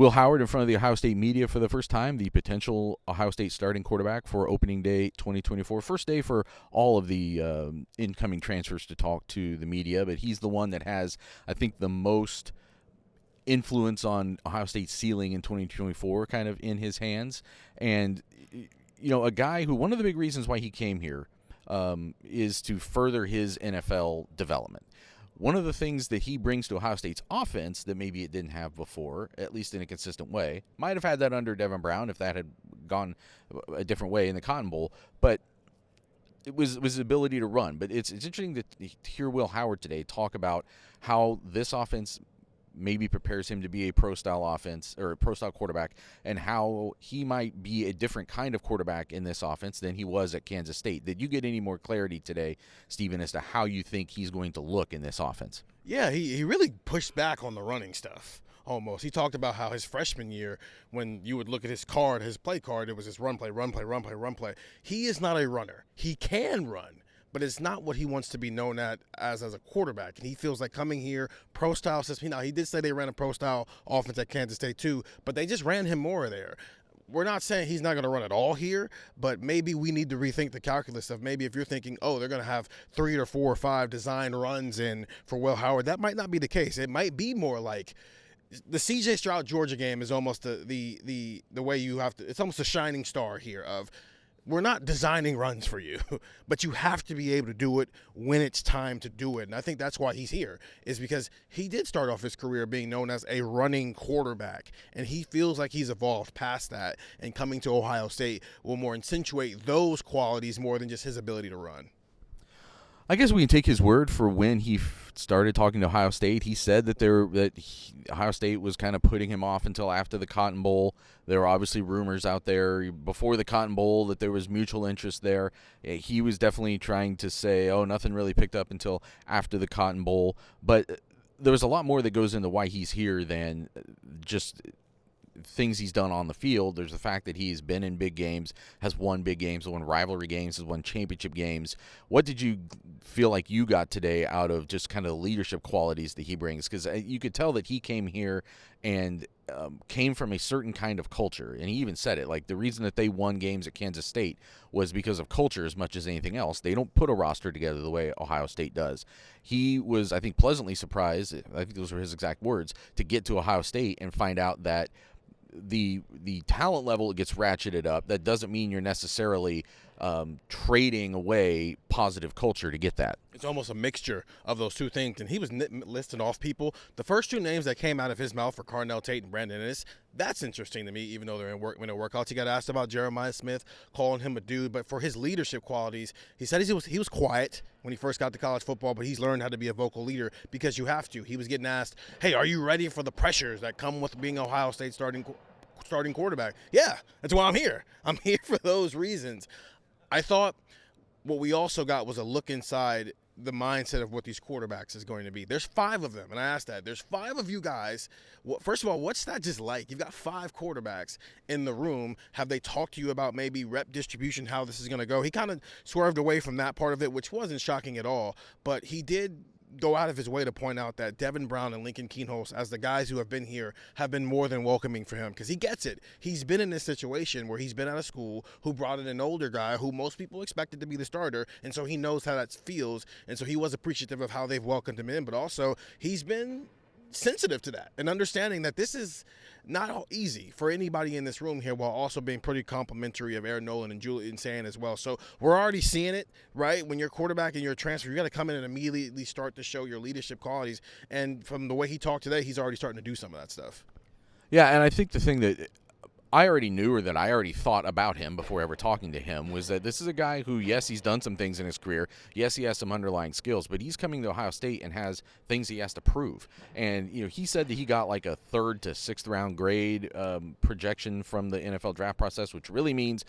Will Howard in front of the Ohio State media for the first time, the potential Ohio State starting quarterback for opening day 2024. First day for all of the incoming transfers to talk to the media, but he's the one that has, I think, the most influence on Ohio State's ceiling in 2024 kind of in his hands. And, a guy who, one of the big reasons why he came here is to further his NFL development. One of the things that he brings to Ohio State's offense that maybe it didn't have before, at least in a consistent way, might have had that under Devin Brown if that had gone a different way in the Cotton Bowl, but it was his ability to run. But it's interesting to hear Will Howard today talk about how this offense maybe prepares him to be a pro-style offense or a pro-style quarterback, and how he might be a different kind of quarterback in this offense than he was at Kansas State. Did you get any more clarity today, Stephen, as to how you think he's going to look in this offense? Yeah, he really pushed back on the running stuff. Almost. He talked about how his freshman year, when you would look at his play card, it was just run, play, run, play, run, play, run, play. He is not a runner. He can run, but it's not what he wants to be known as a quarterback. And he feels like coming here, pro-style system. Now, he did say they ran a pro-style offense at Kansas State too, but they just ran him more there. We're not saying he's not going to run at all here, but maybe we need to rethink the calculus of maybe if you're thinking, they're going to have 3 or 4 or 5 design runs in for Will Howard. That might not be the case. It might be more like the C.J. Stroud Georgia game is almost the way you have to. It's almost a shining star here of, we're not designing runs for you, but you have to be able to do it when it's time to do it. And I think that's why he's here, is because he did start off his career being known as a running quarterback, and he feels like he's evolved past that, and coming to Ohio State will more accentuate those qualities more than just his ability to run. I guess we can take his word for when he started talking to Ohio State. He said that Ohio State was kind of putting him off until after the Cotton Bowl. There were obviously rumors out there before the Cotton Bowl that there was mutual interest there. He was definitely trying to say, nothing really picked up until after the Cotton Bowl. But there was a lot more that goes into why he's here than just things he's done on the field. There's the fact that he's been in big games, has won big games, won rivalry games, has won championship games. What did you feel like you got today out of just kind of the leadership qualities that he brings? Because you could tell that he came here and came from a certain kind of culture, and he even said it, like the reason that they won games at Kansas State was because of culture as much as anything else. They don't put a roster together the way Ohio State does. He was, I think, pleasantly surprised, I think those were his exact words, to get to Ohio State and find out that the talent level gets ratcheted up. That doesn't mean you're necessarily trading away positive culture to get that. It's almost a mixture of those two things. And he was listing off people. The first 2 names that came out of his mouth were Carnell Tate and Brandon Ennis. That's interesting to me, even though they're in workouts. He got asked about Jeremiah Smith, calling him a dude. But for his leadership qualities, he said he was quiet when he first got to college football, but he's learned how to be a vocal leader because you have to. He was getting asked, hey, are you ready for the pressures that come with being Ohio State starting quarterback? Yeah, that's why I'm here. I'm here for those reasons. I thought what we also got was a look inside the mindset of what these quarterbacks is going to be. There's 5 of them, and I asked that. There's 5 of you guys. First of all, what's that just like? You've got 5 quarterbacks in the room. Have they talked to you about maybe rep distribution, how this is going to go? He kind of swerved away from that part of it, which wasn't shocking at all, but he did go out of his way to point out that Devin Brown and Lincoln Kienholz, as the guys who have been here, have been more than welcoming for him because he gets it. He's been in this situation where he's been out of school, who brought in an older guy who most people expected to be the starter, and so he knows how that feels, and so he was appreciative of how they've welcomed him in, but also he's been sensitive to that and understanding that this is not all easy for anybody in this room here, while also being pretty complimentary of Aaron Nolan and Julian Sand as well. So we're already seeing it, right? When you're quarterback and you're a transfer, you got to come in and immediately start to show your leadership qualities. And from the way he talked today, he's already starting to do some of that stuff. Yeah, and I think the thing that I already knew, or that I already thought about him before ever talking to him, was that this is a guy who, yes, he's done some things in his career. Yes, he has some underlying skills, but he's coming to Ohio State and has things he has to prove. And, he said that he got like a 3rd to 6th round grade projection from the NFL draft process, which really means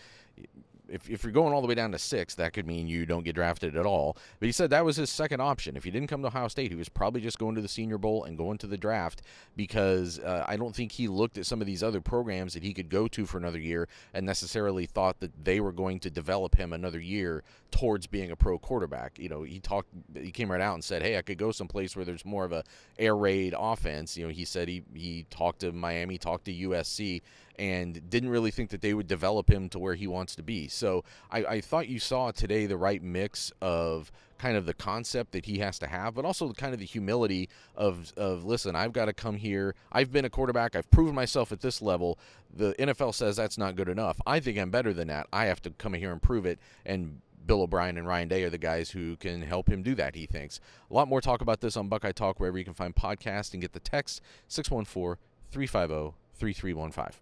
if you're going all the way down to 6, that could mean you don't get drafted at all. But he said that was his second option. If he didn't come to Ohio State, he was probably just going to the Senior Bowl and going to the draft, because I don't think he looked at some of these other programs that he could go to for another year and necessarily thought that they were going to develop him another year towards being a pro quarterback. He came right out and said, hey, I could go someplace where there's more of a air raid offense. He said he talked to Miami, talked to USC, and didn't really think that they would develop him to where he wants to be. So I thought you saw today the right mix of kind of the concept that he has to have, but also kind of the humility of listen, I've got to come here. I've been a quarterback. I've proven myself at this level. The NFL says that's not good enough. I think I'm better than that. I have to come here and prove it, and Bill O'Brien and Ryan Day are the guys who can help him do that, he thinks. A lot more talk about this on Buckeye Talk, wherever you can find podcasts, and get the text 614-350-3315.